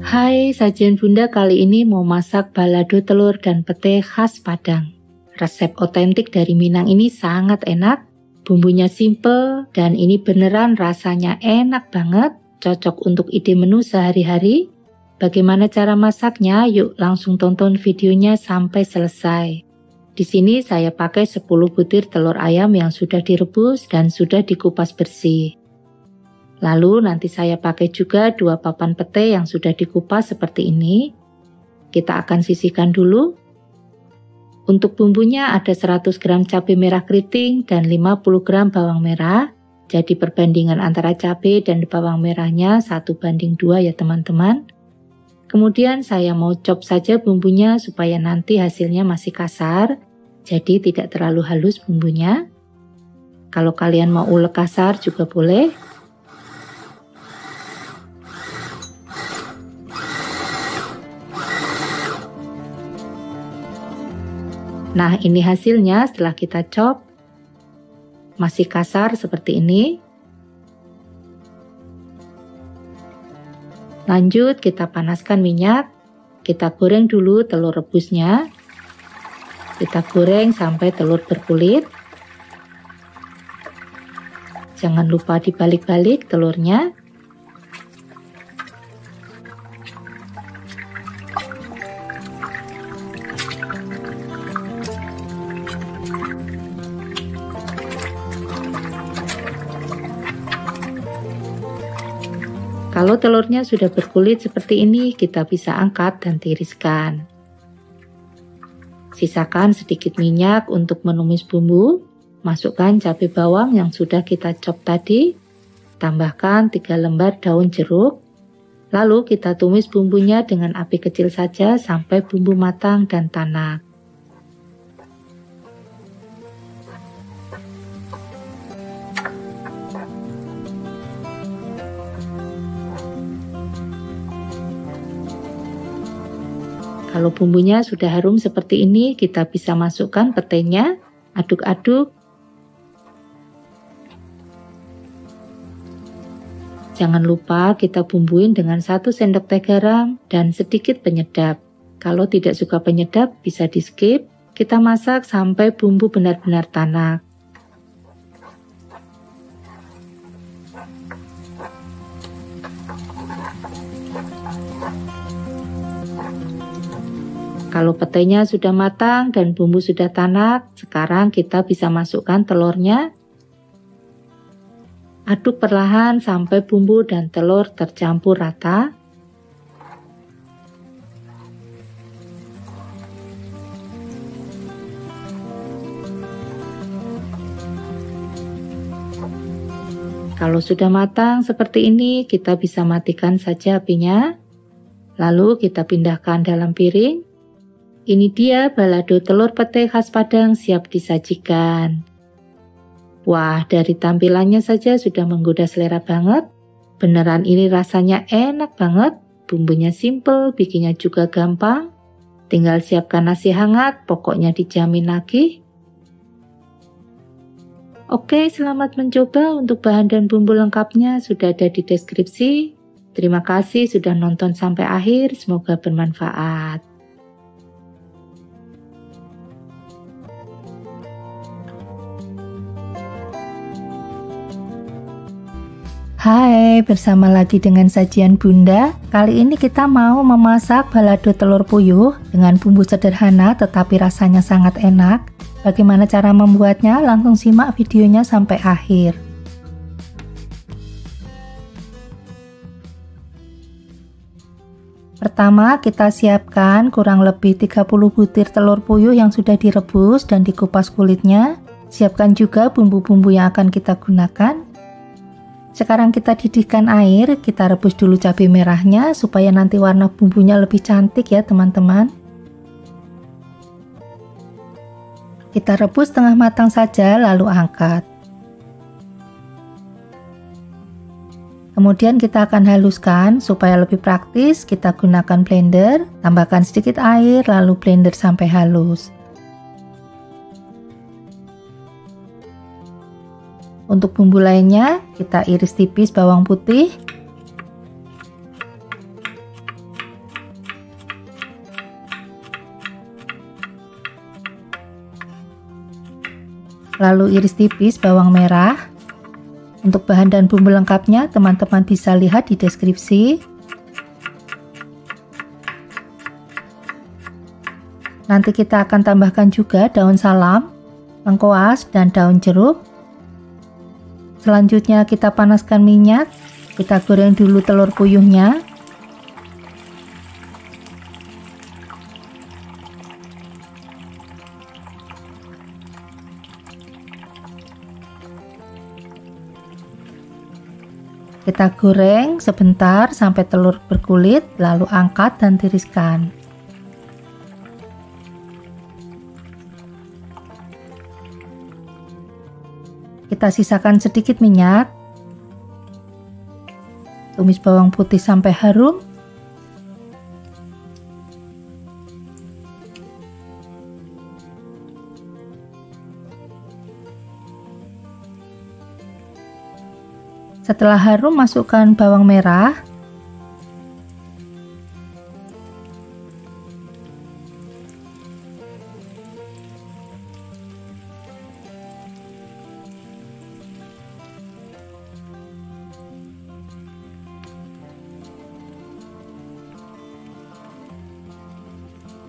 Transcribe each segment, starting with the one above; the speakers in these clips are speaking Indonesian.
Hai, sajian Bunda kali ini mau masak balado telur dan pete khas Padang. Resep otentik dari Minang ini sangat enak, bumbunya simple, dan ini beneran rasanya enak banget, cocok untuk ide menu sehari-hari. Bagaimana cara masaknya? Yuk langsung tonton videonya sampai selesai. Di sini saya pakai 10 butir telur ayam yang sudah direbus dan sudah dikupas bersih. Lalu nanti saya pakai juga 2 papan pete yang sudah dikupas seperti ini. Kita akan sisihkan dulu. Untuk bumbunya ada 100 gram cabai merah keriting dan 50 gram bawang merah. Jadi perbandingan antara cabai dan bawang merahnya 1:2 ya teman-teman. Kemudian saya mau chop saja bumbunya supaya nanti hasilnya masih kasar. Jadi tidak terlalu halus bumbunya. Kalau kalian mau ulek kasar juga boleh. Nah, ini hasilnya setelah kita chop. Masih kasar seperti ini. Lanjut kita panaskan minyak. Kita goreng dulu telur rebusnya. Kita goreng sampai telur berkulit. Jangan lupa dibalik-balik telurnya. Kalau telurnya sudah berkulit seperti ini, kita bisa angkat dan tiriskan. Sisakan sedikit minyak untuk menumis bumbu. Masukkan cabai bawang yang sudah kita chop tadi. Tambahkan 3 lembar daun jeruk. Lalu kita tumis bumbunya dengan api kecil saja sampai bumbu matang dan tanak. Kalau bumbunya sudah harum seperti ini, kita bisa masukkan petenya, aduk-aduk. Jangan lupa kita bumbuin dengan 1 sendok teh garam dan sedikit penyedap. Kalau tidak suka penyedap, bisa di skip. Kita masak sampai bumbu benar-benar tanak. Kalau petenya sudah matang dan bumbu sudah tanak, sekarang kita bisa masukkan telurnya. Aduk perlahan sampai bumbu dan telur tercampur rata. Kalau sudah matang seperti ini, kita bisa matikan saja apinya. Lalu kita pindahkan dalam piring. Ini dia balado telur pete khas Padang siap disajikan. Wah, dari tampilannya saja sudah menggoda selera banget. Beneran ini rasanya enak banget. Bumbunya simple, bikinnya juga gampang. Tinggal siapkan nasi hangat, pokoknya dijamin lagi. Oke, selamat mencoba. Untuk bahan dan bumbu lengkapnya sudah ada di deskripsi. Terima kasih sudah nonton sampai akhir, semoga bermanfaat. Hai, bersama lagi dengan sajian Bunda. Kali ini kita mau memasak balado telur puyuh dengan bumbu sederhana tetapi rasanya sangat enak. Bagaimana cara membuatnya? Langsung simak videonya sampai akhir. Pertama, kita siapkan kurang lebih 30 butir telur puyuh yang sudah direbus dan dikupas kulitnya. Siapkan juga bumbu-bumbu yang akan kita gunakan. Sekarang kita didihkan air, kita rebus dulu cabai merahnya supaya nanti warna bumbunya lebih cantik ya teman-teman. Kita rebus setengah matang saja lalu angkat. Kemudian kita akan haluskan supaya lebih praktis, kita gunakan blender, tambahkan sedikit air lalu blender sampai halus. Untuk bumbu lainnya, kita iris tipis bawang putih, Lalu iris tipis bawang merah. Untuk bahan dan bumbu lengkapnya teman-teman bisa lihat di deskripsi. Nanti kita akan tambahkan juga daun salam, lengkuas, dan daun jeruk. Selanjutnya kita panaskan minyak. Kita goreng dulu telur puyuhnya. Kita goreng sebentar sampai telur berkulit, lalu angkat dan tiriskan. Kita sisakan sedikit minyak. Tumis bawang putih sampai harum. Setelah harum, masukkan bawang merah.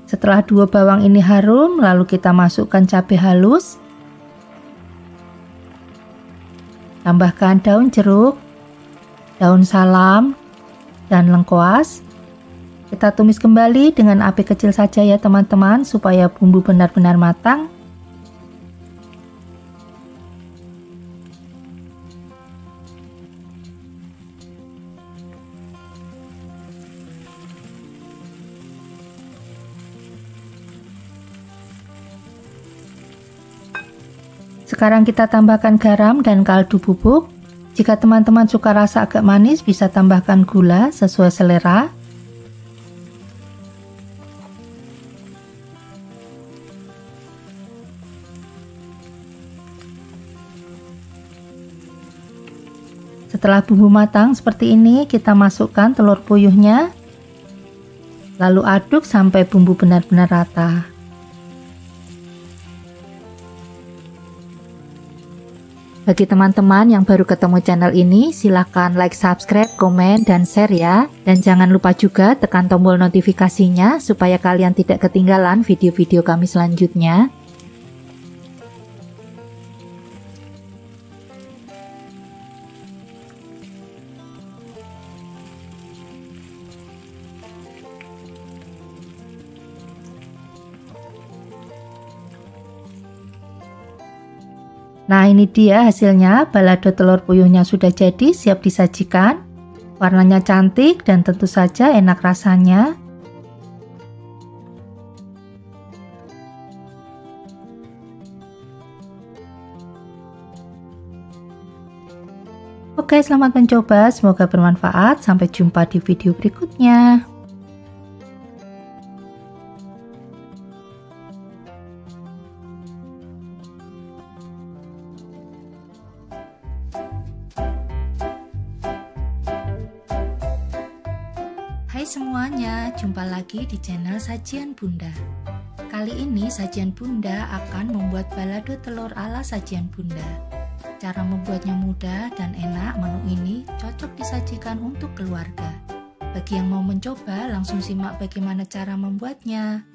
Setelah dua bawang ini harum, lalu kita masukkan cabai halus. Tambahkan daun jeruk, daun salam, dan lengkuas. Kita tumis kembali dengan api kecil saja ya teman-teman, supaya bumbu benar-benar matang. Sekarang kita tambahkan garam dan kaldu bubuk. Jika teman-teman suka rasa agak manis, bisa tambahkan gula sesuai selera. Setelah bumbu matang seperti ini, kita masukkan telur puyuhnya. Lalu aduk sampai bumbu benar-benar rata. Bagi teman-teman yang baru ketemu channel ini, silahkan like, subscribe, komen, dan share ya. Dan jangan lupa juga tekan tombol notifikasinya supaya kalian tidak ketinggalan video-video kami selanjutnya. Nah, ini dia hasilnya, balado telur puyuhnya sudah jadi, siap disajikan. Warnanya cantik dan tentu saja enak rasanya. Oke, selamat mencoba, semoga bermanfaat. Sampai jumpa di video berikutnya. Hai semuanya, jumpa lagi di channel Sajian Bunda. Kali ini Sajian Bunda akan membuat balado telur ala Sajian Bunda. Cara membuatnya mudah dan enak, menu ini cocok disajikan untuk keluarga. Bagi yang mau mencoba, langsung simak bagaimana cara membuatnya.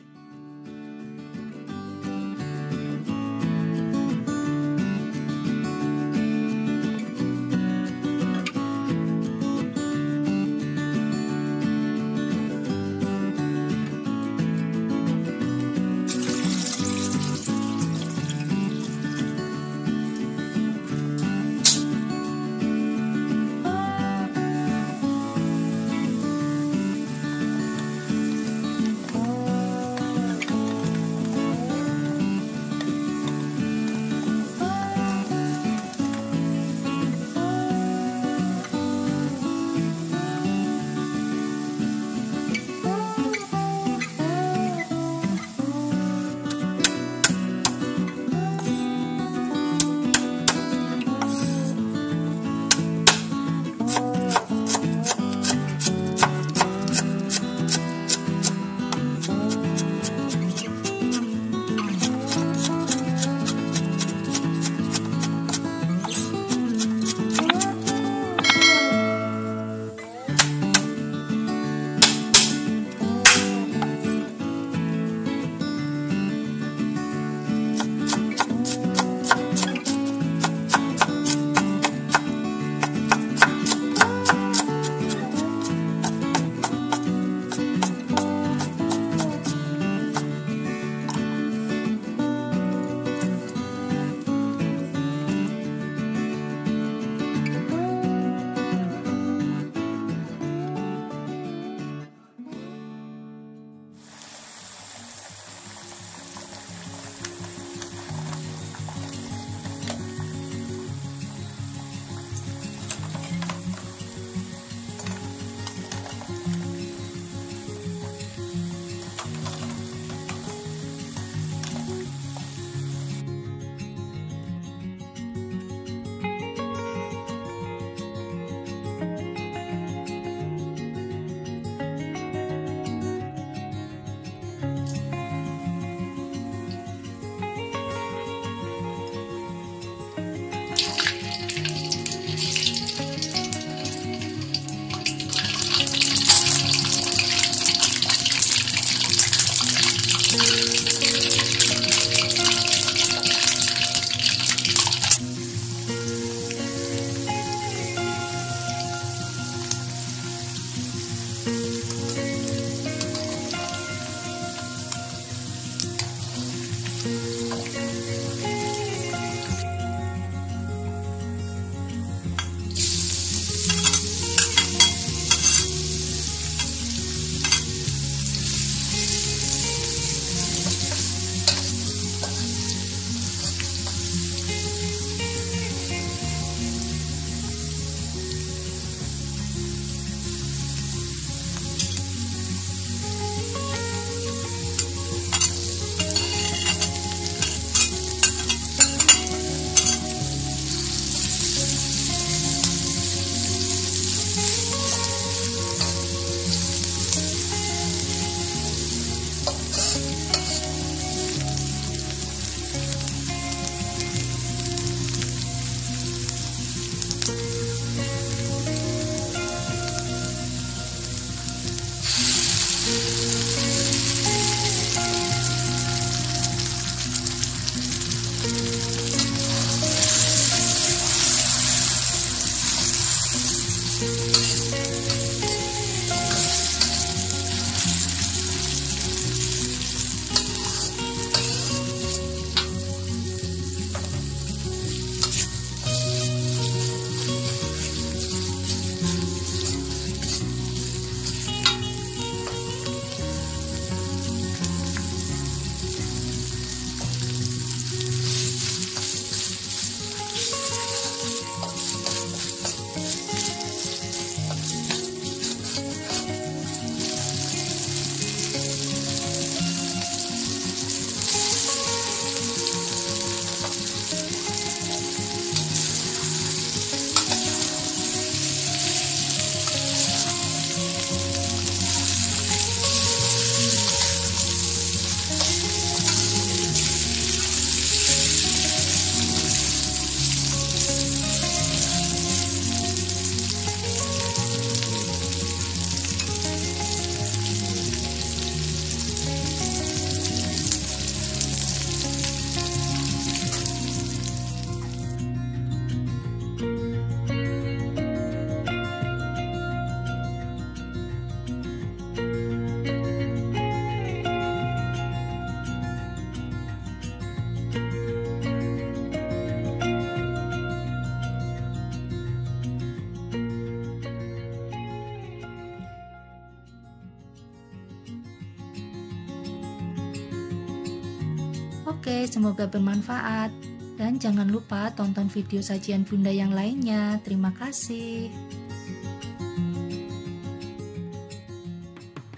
Oke, semoga bermanfaat. Dan jangan lupa tonton video sajian Bunda yang lainnya. Terima kasih.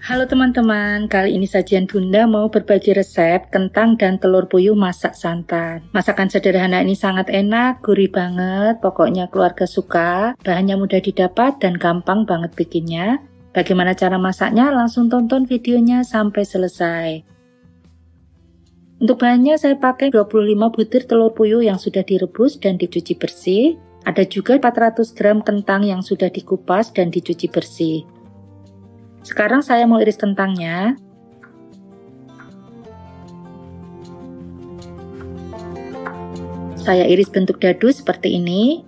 Halo teman-teman, kali ini sajian Bunda mau berbagi resep kentang dan telur puyuh masak santan. Masakan sederhana ini sangat enak, gurih banget, pokoknya keluarga suka, bahannya mudah didapat dan gampang banget bikinnya. Bagaimana cara masaknya? Langsung tonton videonya sampai selesai. Untuk bahannya saya pakai 25 butir telur puyuh yang sudah direbus dan dicuci bersih. Ada juga 400 gram kentang yang sudah dikupas dan dicuci bersih. Sekarang saya mau iris kentangnya. Saya iris bentuk dadu seperti ini.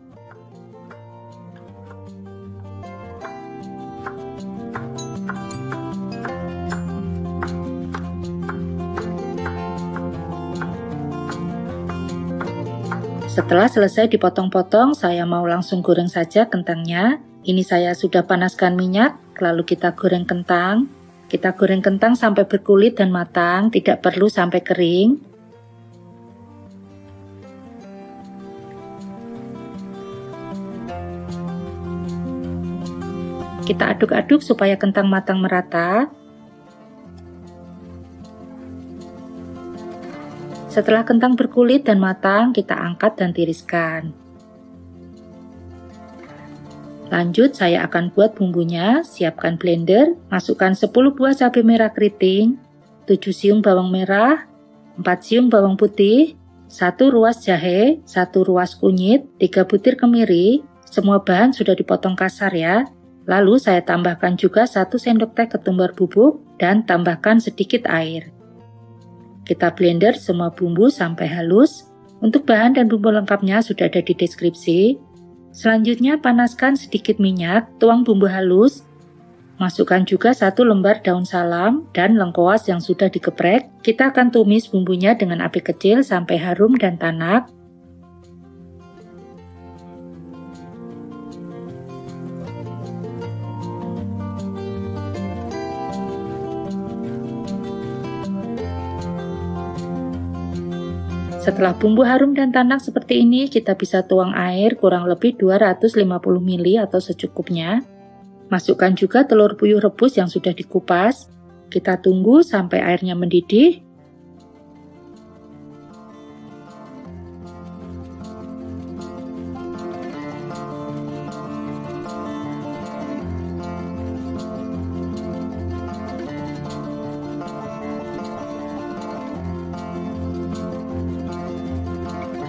Setelah selesai dipotong-potong, saya mau langsung goreng saja kentangnya. Ini saya sudah panaskan minyak, lalu kita goreng kentang. Kita goreng kentang sampai berkulit dan matang, tidak perlu sampai kering. Kita aduk-aduk supaya kentang matang merata. Setelah kentang berkulit dan matang, kita angkat dan tiriskan. Lanjut, saya akan buat bumbunya. Siapkan blender, masukkan 10 buah cabai merah keriting, 7 siung bawang merah, 4 siung bawang putih, 1 ruas jahe, 1 ruas kunyit, 3 butir kemiri. Semua bahan sudah dipotong kasar ya. Lalu saya tambahkan juga 1 sendok teh ketumbar bubuk dan tambahkan sedikit air. Kita blender semua bumbu sampai halus. Untuk bahan dan bumbu lengkapnya sudah ada di deskripsi. Selanjutnya panaskan sedikit minyak, tuang bumbu halus. Masukkan juga 1 lembar daun salam dan lengkoas yang sudah digeprek. Kita akan tumis bumbunya dengan api kecil sampai harum dan tanak. Setelah bumbu harum dan tanak seperti ini, kita bisa tuang air kurang lebih 250 ml atau secukupnya. Masukkan juga telur puyuh rebus yang sudah dikupas. Kita tunggu sampai airnya mendidih.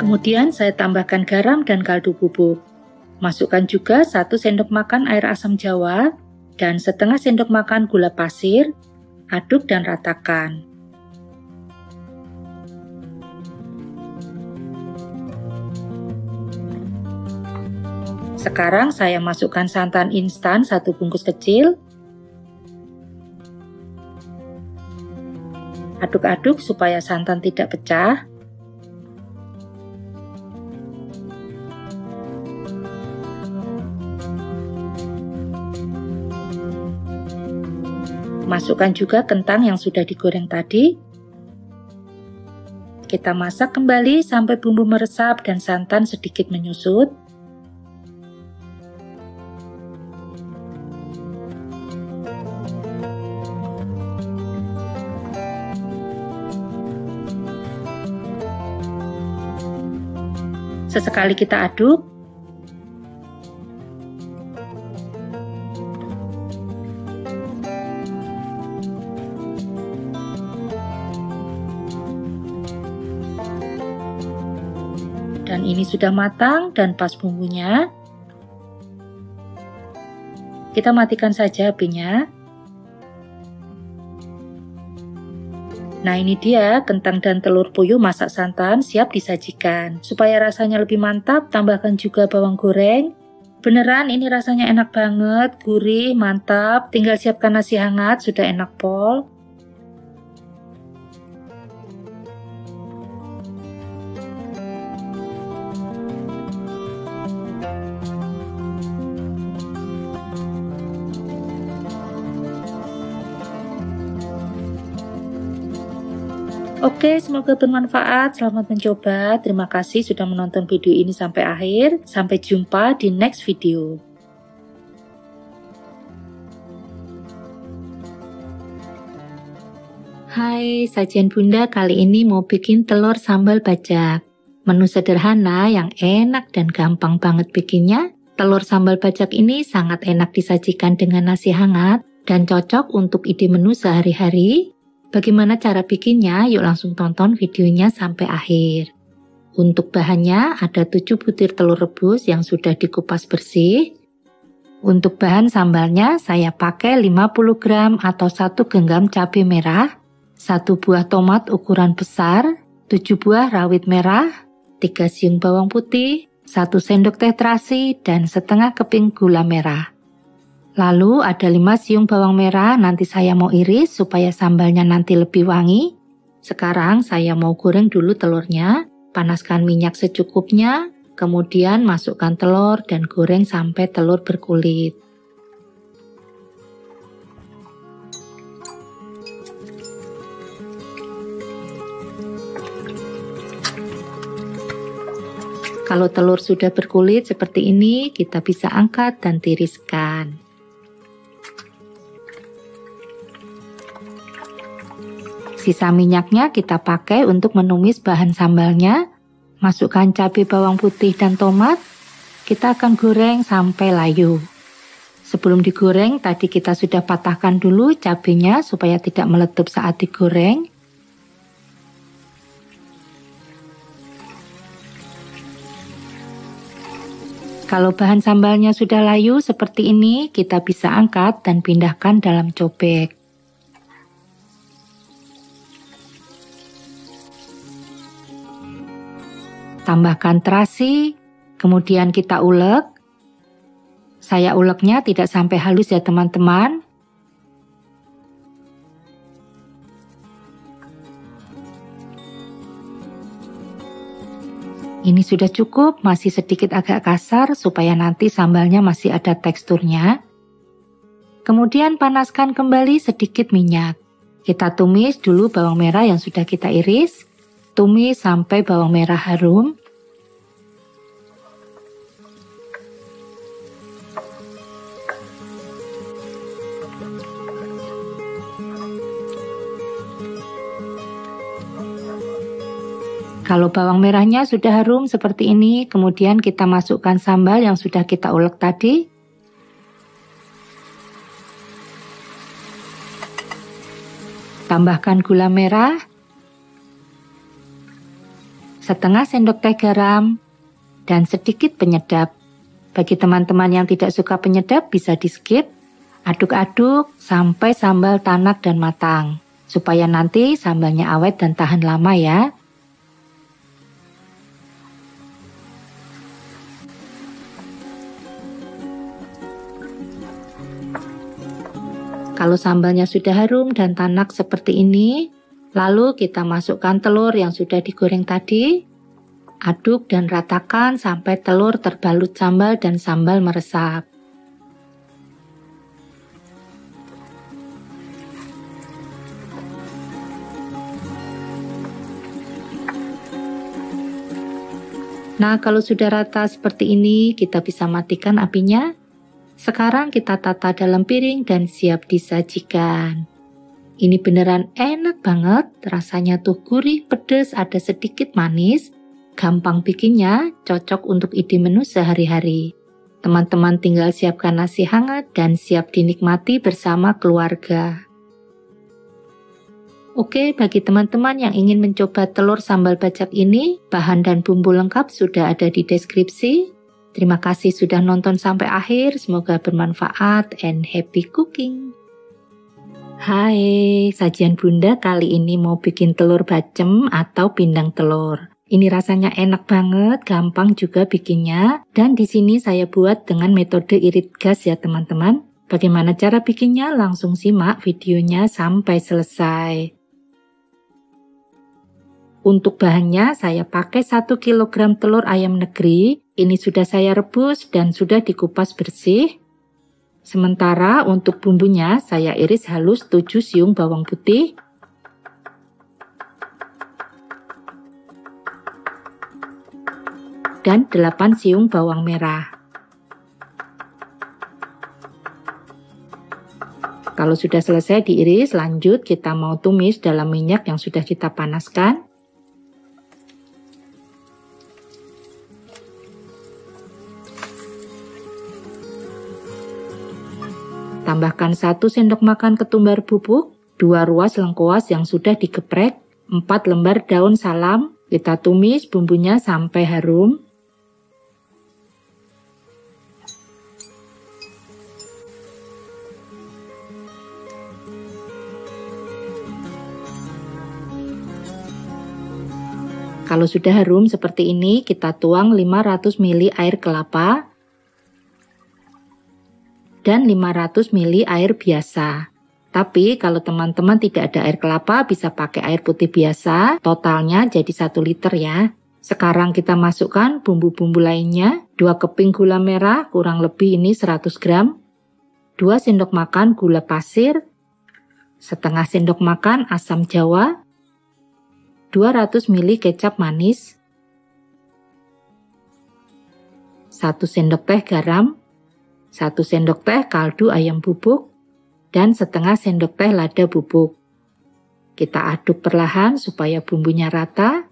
Kemudian saya tambahkan garam dan kaldu bubuk. Masukkan juga 1 sendok makan air asam jawa dan setengah sendok makan gula pasir. Aduk dan ratakan. Sekarang saya masukkan santan instan 1 bungkus kecil. Aduk-aduk supaya santan tidak pecah. Masukkan juga kentang yang sudah digoreng tadi. Kita masak kembali sampai bumbu meresap dan santan sedikit menyusut. Sesekali kita aduk. Dan ini sudah matang dan pas bumbunya. Kita matikan saja apinya. Nah, ini dia kentang dan telur puyuh masak santan siap disajikan. Supaya rasanya lebih mantap, tambahkan juga bawang goreng. Beneran ini rasanya enak banget, gurih, mantap. Tinggal siapkan nasi hangat, sudah enak pol. Oke, semoga bermanfaat. Selamat mencoba. Terima kasih sudah menonton video ini sampai akhir. Sampai jumpa di next video. Hai, sajian Bunda kali ini mau bikin telur sambal bajak. Menu sederhana yang enak dan gampang banget bikinnya. Telur sambal bajak ini sangat enak disajikan dengan nasi hangat dan cocok untuk ide menu sehari-hari. Bagaimana cara bikinnya? Yuk langsung tonton videonya sampai akhir. Untuk bahannya ada 7 butir telur rebus yang sudah dikupas bersih. Untuk bahan sambalnya saya pakai 50 gram atau 1 genggam cabai merah, 1 buah tomat ukuran besar, 7 buah rawit merah, 3 siung bawang putih, 1 sendok teh terasi, dan setengah keping gula merah. Lalu ada 5 siung bawang merah, nanti saya mau iris supaya sambalnya nanti lebih wangi. Sekarang saya mau goreng dulu telurnya, panaskan minyak secukupnya, kemudian masukkan telur dan goreng sampai telur berkulit. Kalau telur sudah berkulit seperti ini, kita bisa angkat dan tiriskan. Sisa minyaknya kita pakai untuk menumis bahan sambalnya. Masukkan cabai bawang putih dan tomat. Kita akan goreng sampai layu. Sebelum digoreng, tadi kita sudah patahkan dulu cabainya supaya tidak meletup saat digoreng. Kalau bahan sambalnya sudah layu seperti ini, kita bisa angkat dan pindahkan dalam cobek. Tambahkan terasi, kemudian kita ulek. Saya uleknya tidak sampai halus ya teman-teman. Ini sudah cukup, masih sedikit agak kasar supaya nanti sambalnya masih ada teksturnya. Kemudian panaskan kembali sedikit minyak. Kita tumis dulu bawang merah yang sudah kita iris. Tumis sampai bawang merah harum. Kalau bawang merahnya sudah harum seperti ini, kemudian kita masukkan sambal yang sudah kita ulek tadi. Tambahkan gula merah, setengah sendok teh garam, dan sedikit penyedap. Bagi teman-teman yang tidak suka penyedap bisa di skip. Aduk-aduk sampai sambal tanak dan matang, supaya nanti sambalnya awet dan tahan lama ya. Kalau sambalnya sudah harum dan tanak seperti ini, lalu kita masukkan telur yang sudah digoreng tadi. Aduk dan ratakan sampai telur terbalut sambal dan sambal meresap. Nah, kalau sudah rata seperti ini, kita bisa matikan apinya. Sekarang kita tata dalam piring dan siap disajikan. Ini beneran enak banget, rasanya tuh gurih, pedas, ada sedikit manis. Gampang bikinnya, cocok untuk ide menu sehari-hari. Teman-teman tinggal siapkan nasi hangat dan siap dinikmati bersama keluarga. Oke, bagi teman-teman yang ingin mencoba telur sambal bacak ini, bahan dan bumbu lengkap sudah ada di deskripsi. Terima kasih sudah nonton sampai akhir, semoga bermanfaat and happy cooking. Hai, sajian Bunda kali ini mau bikin telur bacem atau pindang telur. Ini rasanya enak banget, gampang juga bikinnya. Dan di sini saya buat dengan metode irit gas ya teman-teman. Bagaimana cara bikinnya? Langsung simak videonya sampai selesai. Untuk bahannya saya pakai 1 kg telur ayam negeri. Ini sudah saya rebus dan sudah dikupas bersih. Sementara untuk bumbunya saya iris halus 7 siung bawang putih. Dan 8 siung bawang merah. Kalau sudah selesai diiris, lanjut kita mau tumis dalam minyak yang sudah kita panaskan. Tambahkan 1 sendok makan ketumbar bubuk, 2 ruas lengkuas yang sudah digeprek, 4 lembar daun salam. Kita tumis bumbunya sampai harum. Kalau sudah harum seperti ini, kita tuang 500 ml air kelapa dan 500 ml air biasa. Tapi kalau teman-teman tidak ada air kelapa, bisa pakai air putih biasa, totalnya jadi 1 liter ya. Sekarang kita masukkan bumbu-bumbu lainnya, 2 keping gula merah, kurang lebih ini 100 gram, 2 sendok makan gula pasir, setengah sendok makan asam jawa, 200 ml kecap manis, 1 sendok teh garam, 1 sendok teh kaldu ayam bubuk, dan setengah sendok teh lada bubuk. Kita aduk perlahan supaya bumbunya rata.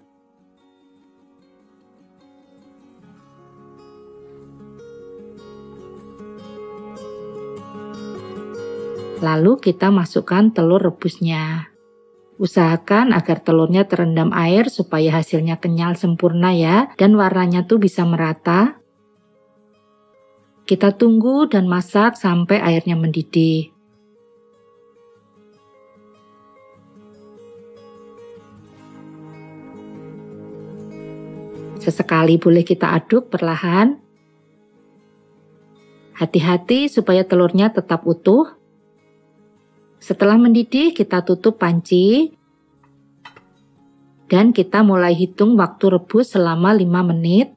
Lalu kita masukkan telur rebusnya. Usahakan agar telurnya terendam air supaya hasilnya kenyal sempurna ya, dan warnanya tuh bisa merata. Kita tunggu dan masak sampai airnya mendidih. Sesekali boleh kita aduk perlahan. Hati-hati supaya telurnya tetap utuh. Setelah mendidih, kita tutup panci. Dan kita mulai hitung waktu rebus selama 5 menit.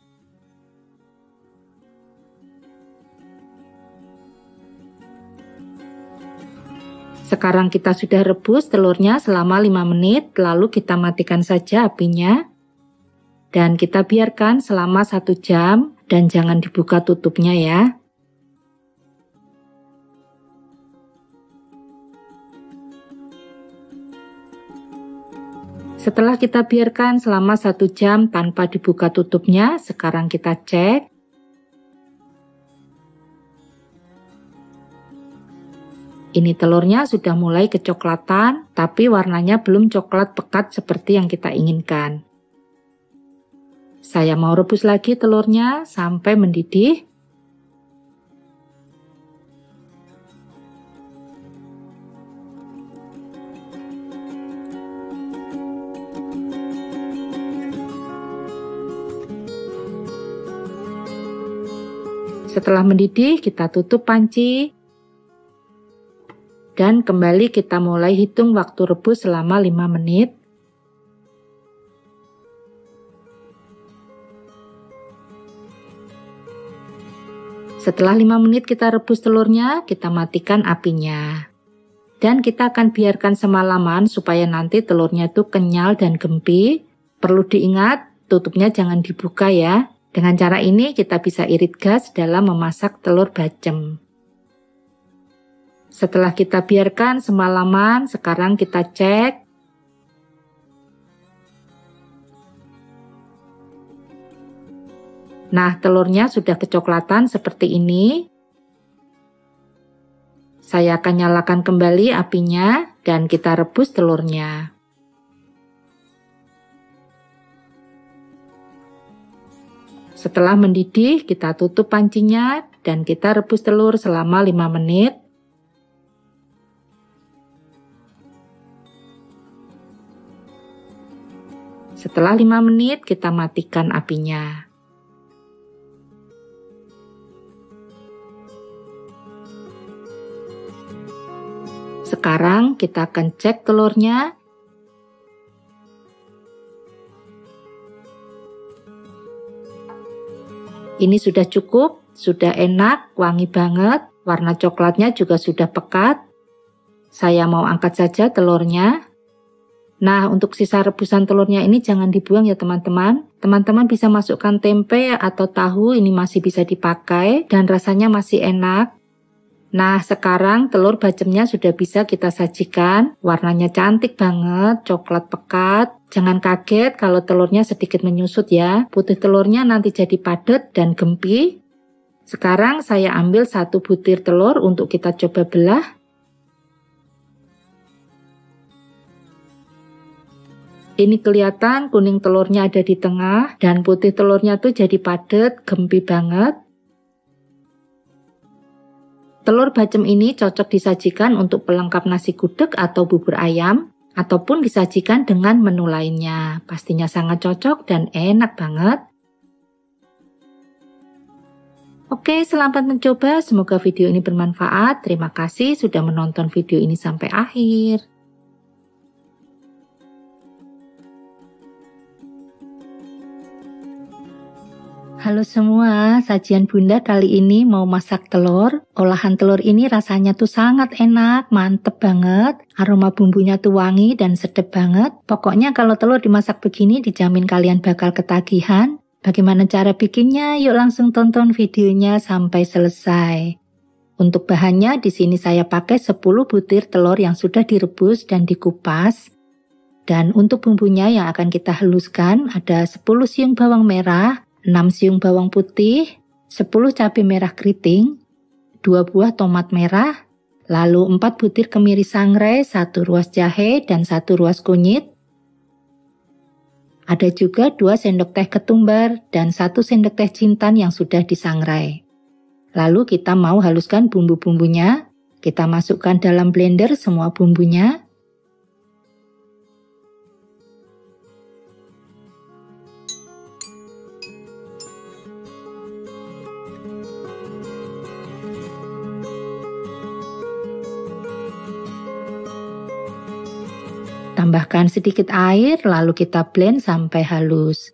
Sekarang kita sudah rebus telurnya selama 5 menit, lalu kita matikan saja apinya. Dan kita biarkan selama 1 jam, dan jangan dibuka tutupnya ya. Setelah kita biarkan selama 1 jam tanpa dibuka tutupnya, sekarang kita cek. Ini telurnya sudah mulai kecoklatan, tapi warnanya belum coklat pekat seperti yang kita inginkan. Saya mau rebus lagi telurnya sampai mendidih. Setelah mendidih, kita tutup panci. Dan kembali kita mulai hitung waktu rebus selama 5 menit. Setelah 5 menit kita rebus telurnya, kita matikan apinya. Dan kita akan biarkan semalaman supaya nanti telurnya itu kenyal dan gempy. Perlu diingat, tutupnya jangan dibuka ya. Dengan cara ini kita bisa irit gas dalam memasak telur bacem. Setelah kita biarkan semalaman, sekarang kita cek. Nah, telurnya sudah kecoklatan seperti ini. Saya akan nyalakan kembali apinya dan kita rebus telurnya. Setelah mendidih, kita tutup pancinya dan kita rebus telur selama 5 menit. Setelah 5 menit, kita matikan apinya. Sekarang kita akan cek telurnya. Ini sudah cukup, sudah enak, wangi banget, warna coklatnya juga sudah pekat. Saya mau angkat saja telurnya. Nah, untuk sisa rebusan telurnya ini jangan dibuang ya teman-teman. Teman-teman bisa masukkan tempe atau tahu, ini masih bisa dipakai dan rasanya masih enak. Nah, sekarang telur bacemnya sudah bisa kita sajikan. Warnanya cantik banget, coklat pekat. Jangan kaget kalau telurnya sedikit menyusut ya. Putih telurnya nanti jadi padat dan gempy. Sekarang saya ambil 1 butir telur untuk kita coba belah. Ini kelihatan kuning telurnya ada di tengah dan putih telurnya tuh jadi padat, gempy banget. Telur bacem ini cocok disajikan untuk pelengkap nasi gudeg atau bubur ayam, ataupun disajikan dengan menu lainnya. Pastinya sangat cocok dan enak banget. Oke, selamat mencoba. Semoga video ini bermanfaat. Terima kasih sudah menonton video ini sampai akhir. Halo semua, sajian Bunda kali ini mau masak telur. Olahan telur ini rasanya tuh sangat enak, mantep banget. Aroma bumbunya tuh wangi dan sedap banget. Pokoknya kalau telur dimasak begini dijamin kalian bakal ketagihan. Bagaimana cara bikinnya? Yuk langsung tonton videonya sampai selesai. Untuk bahannya di sini saya pakai 10 butir telur yang sudah direbus dan dikupas. Dan untuk bumbunya yang akan kita haluskan ada 10 siung bawang merah, 6 siung bawang putih, 10 cabai merah keriting, 2 buah tomat merah, lalu 4 butir kemiri sangrai, 1 ruas jahe, dan 1 ruas kunyit. Ada juga 2 sendok teh ketumbar dan 1 sendok teh jintan yang sudah disangrai. Lalu kita mau haluskan bumbu-bumbunya. Kita masukkan dalam blender semua bumbunya. Tambahkan sedikit air, lalu kita blend sampai halus.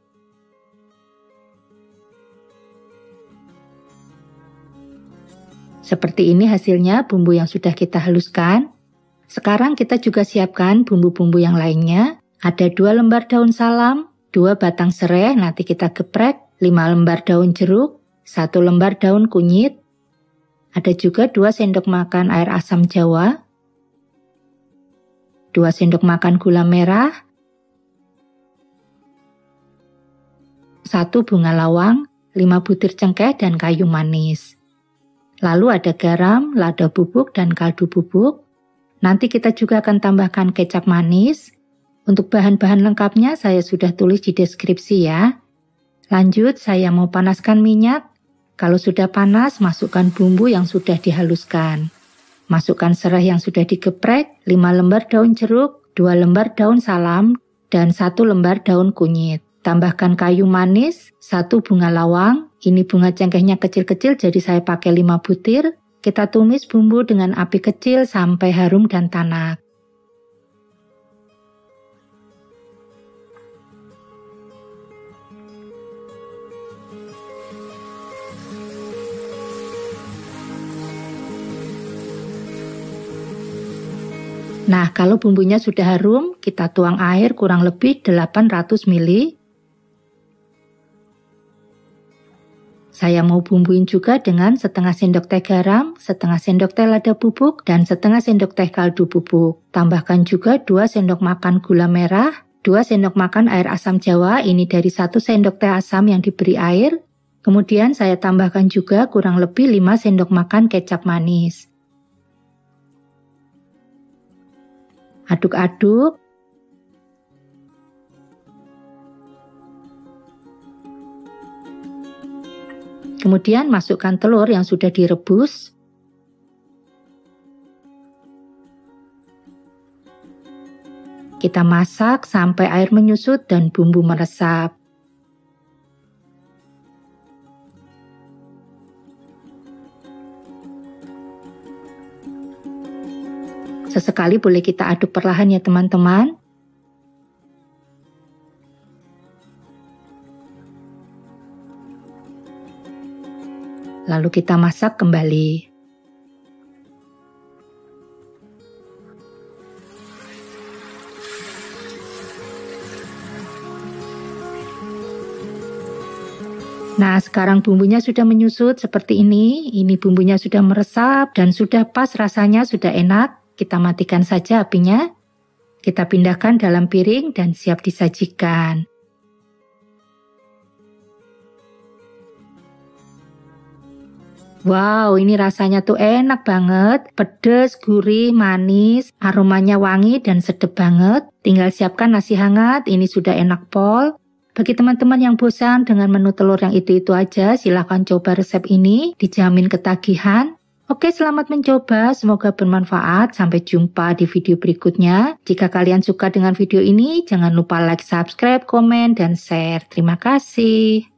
Seperti ini hasilnya bumbu yang sudah kita haluskan. Sekarang kita juga siapkan bumbu-bumbu yang lainnya. Ada 2 lembar daun salam, 2 batang serai, nanti kita geprek, 5 lembar daun jeruk, 1 lembar daun kunyit. Ada juga 2 sendok makan air asam jawa, 2 sendok makan gula merah, 1 bunga lawang, 5 butir cengkeh dan kayu manis. Lalu ada garam, lada bubuk dan kaldu bubuk. Nanti kita juga akan tambahkan kecap manis. Untuk bahan-bahan lengkapnya saya sudah tulis di deskripsi ya. Lanjut saya mau panaskan minyak. Kalau sudah panas masukkan bumbu yang sudah dihaluskan. Masukkan serai yang sudah digeprek, 5 lembar daun jeruk, 2 lembar daun salam, dan 1 lembar daun kunyit. Tambahkan kayu manis, 1 bunga lawang, ini bunga cengkehnya kecil-kecil jadi saya pakai 5 butir, Kita tumis bumbu dengan api kecil sampai harum dan tanak. Nah, kalau bumbunya sudah harum, kita tuang air kurang lebih 800 ml. Saya mau bumbuin juga dengan setengah sendok teh garam, setengah sendok teh lada bubuk, dan setengah sendok teh kaldu bubuk. Tambahkan juga 2 sendok makan gula merah, 2 sendok makan air asam jawa, ini dari 1 sendok teh asam yang diberi air. Kemudian saya tambahkan juga kurang lebih 5 sendok makan kecap manis. Aduk-aduk. Kemudian masukkan telur yang sudah direbus. Kita masak sampai air menyusut dan bumbu meresap. Sesekali boleh kita aduk perlahan ya teman-teman. Lalu kita masak kembali. Nah, sekarang bumbunya sudah menyusut seperti ini. Ini bumbunya sudah meresap dan sudah pas rasanya, sudah enak. Kita matikan saja apinya. Kita pindahkan dalam piring dan siap disajikan. Wow, ini rasanya tuh enak banget, pedas, gurih, manis, aromanya wangi dan sedap banget. Tinggal siapkan nasi hangat, ini sudah enak pol. Bagi teman-teman yang bosan dengan menu telur yang itu-itu aja, silahkan coba resep ini, dijamin ketagihan. Oke, selamat mencoba, semoga bermanfaat. Sampai jumpa di video berikutnya. Jika kalian suka dengan video ini, jangan lupa like, subscribe, komen, dan share. Terima kasih.